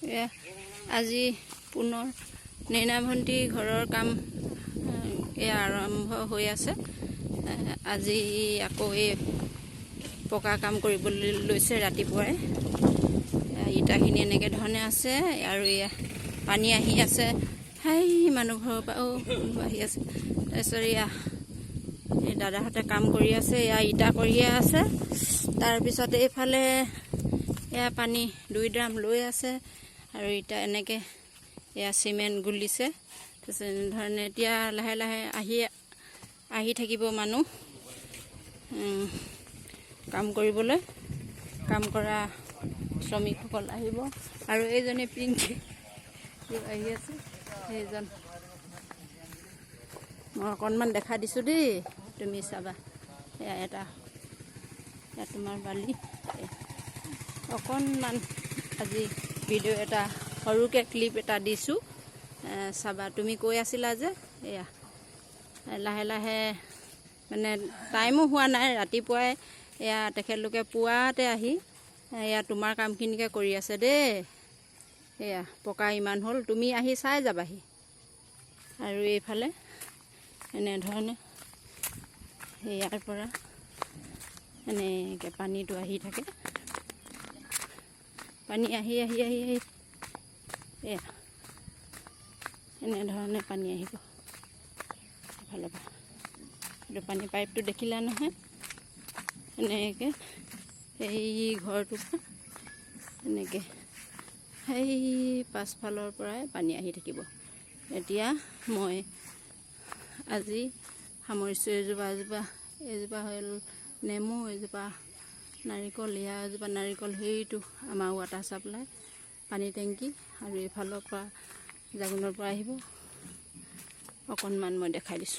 আজি পুনৰ নৈনা ভণ্টি ঘৰৰ কাম আৰম্ভ হৈ আছে। আজি আকৌ এই পকা কাম কৰিবলৈ লৈছে ৰাতিপুৱাই। ইটাখিনি এনেকৈ ধৰণে আছে আৰু এয়া পানী আহি আছে। হাই মানুহ ঘৰৰ পৰা আহি আছে। তাৰপিছত এই দাদাহঁতে কাম কৰি আছে, ইটা কৰিয়ে আছে। তাৰপিছত এইফালে পানী 2 ড্ৰাম লৈ আছে আৰু ইটা এনেকৈ চিমেণ্ট গুলিছে। তাৰপিছত এনেধৰণে এতিয়া লাহে লাহে আহি থাকিব মানুহ কাম কৰিবলৈ। কাম কৰা শ্ৰমিকসকল আহিব আৰু এইজনী পিংকি আহি আছে। সেইজন মই অকণমান দেখা দিছোঁ দেই, তুমি চাবা। এটা তোমাৰ বালি অকণমান আজি ভিডিঅ' এটা সৰুকৈ ক্লিপ এটা দিছোঁ, চাবা। তুমি কৈ আছিলা যে লাহে লাহে মানে টাইমো হোৱা নাই, ৰাতিপুৱাই তেখেতলোকে পুৱাতে আহি তোমাৰ কামখিনিকে কৰি আছে দেই। পকা ইমান হ'ল, তুমি আহি চাই যাবাহি। আৰু এইফালে এনেধৰণে ইয়াৰ পৰা এনেকৈ পানীটো আহি থাকে। পানী আহি আহি আহি আহি এনেধৰণে পানী আহিব এফালৰ পৰা। এইটো পানী পাইপটো দেখিলা নহয়, এনেকৈ সেই ঘৰটোৰ পৰা এনেকৈ সেই পাছফালৰ পৰাই পানী আহি থাকিব। এতিয়া মই আজি সামৰিছোঁ। এজোপা হ'ল নেমু, এজোপা নাৰিকল, এজোপা নাৰিকল। সেইটো আমাৰ ৱাটাৰ ছাপ্লাই পানী টেংকি, আৰু এইফালৰ পৰা জাগোনৰ পৰা আহিব। অকণমান মই দেখাই দিছোঁ।